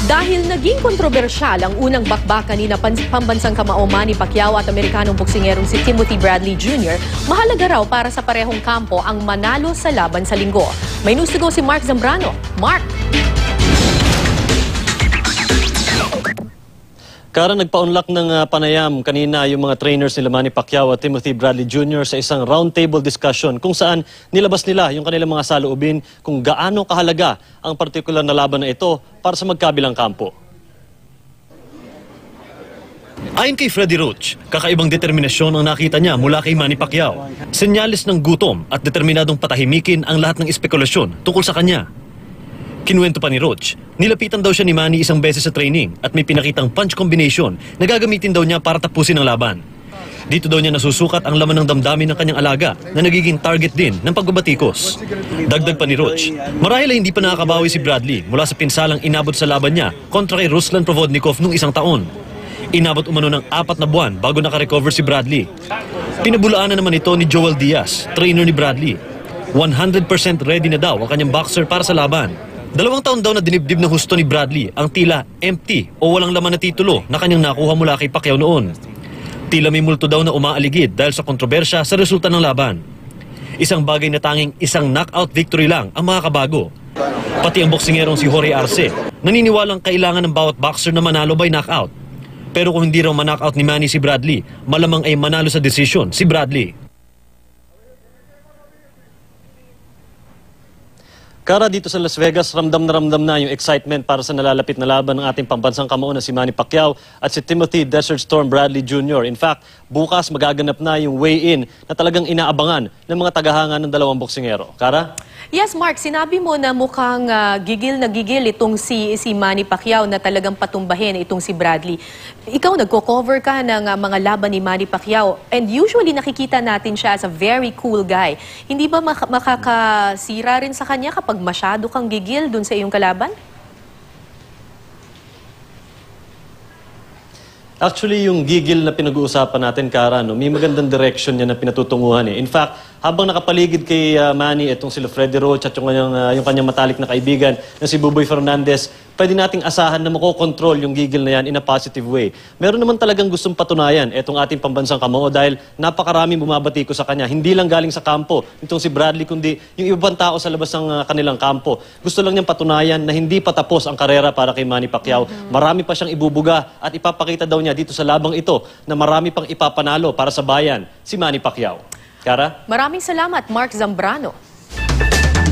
Dahil naging kontrobersyal ang unang bakbakan ni pambansang kamao Manny Pacquiao at Amerikanong boksingerong si Timothy Bradley Jr., mahalaga raw para sa parehong kampo ang manalo sa laban sa linggo. May news to go si Mark Zambrano. Mark! Kara, nagpaunlak ng panayam kanina yung mga trainers nila Manny Pacquiao at Timothy Bradley Jr. sa isang roundtable discussion kung saan nilabas nila yung kanilang mga saloobin kung gaano kahalaga ang partikular na laban na ito para sa magkabilang kampo. Ayon kay Freddie Roach, kakaibang determinasyon ang nakita niya mula kay Manny Pacquiao. Senyales ng gutom at determinadong patahimikin ang lahat ng espekulasyon tungkol sa kanya. Kinuwento pa ni Roach, nilapitan daw siya ni Manny isang beses sa training at may pinakitang punch combination na gagamitin daw niya para tapusin ang laban. Dito daw niya nasusukat ang laman ng damdamin ng kanyang alaga na nagiging target din ng pagbabatikos. Dagdag pa ni Roach, marahil ay hindi pa nakakabawi si Bradley mula sa pinsalang inabot sa laban niya kontra kay Ruslan Provodnikov nung isang taon. Inabot umano ng 4 na buwan bago nakarecover si Bradley. Pinabulaanan naman ito ni Joel Diaz, trainer ni Bradley. 100% ready na daw ang kanyang boxer para sa laban. 2 taon daw na dinibdib ng husto ni Bradley ang tila empty o walang laman na titulo na kanyang nakuha mula kay Pacquiao noon. Tila may multo daw na umaaligid dahil sa kontrobersya sa resulta ng laban. Isang bagay na tanging isang knockout victory lang ang makakabago. Pati ang boksingerong si Jorge Arce, naniniwalang kailangan ng bawat boxer na manalo by knockout. Pero kung hindi raw ma-knockout ni Manny si Bradley, malamang ay manalo sa desisyon si Bradley. Kara, dito sa Las Vegas, ramdam na yung excitement para sa nalalapit na laban ng ating pambansang kamao na si Manny Pacquiao at si Timothy Desert Storm Bradley Jr. In fact, bukas magaganap na yung weigh-in na talagang inaabangan ng mga tagahanga ng dalawang boksingero. Kara? Yes, Mark, sinabi mo na mukhang gigil na gigil itong si Manny Pacquiao na talagang patumbahin itong si Bradley. Ikaw, nagko-cover ka ng mga laban ni Manny Pacquiao and usually nakikita natin siya as a very cool guy. Hindi ba makakasira rin sa kanya kapag masyado kang gigil dun sa iyong kalaban? Actually, yung gigil na pinag-uusapan natin, Kara, no, may magandang direction niya na pinatutunguhan eh. In fact, habang nakapaligid kay Manny itong si Freddie Roach at yung kanyang matalik na kaibigan na si Buboy Fernandez, pwede nating asahan na makokontrol yung gigil na yan in a positive way. Meron naman talagang gustong patunayan itong ating pambansang kamao dahil napakaraming bumabati ko sa kanya. Hindi lang galing sa kampo itong si Bradley, kundi yung ibang tao sa labas ng kanilang kampo. Gusto lang niyang patunayan na hindi pa tapos ang karera para kay Manny Pacquiao. Marami pa siyang ibubuga at ipapakita daw niya dito sa labang ito na marami pang ipapanalo para sa bayan si Manny Pacquiao. Kara? Maraming salamat, Mark Zambrano.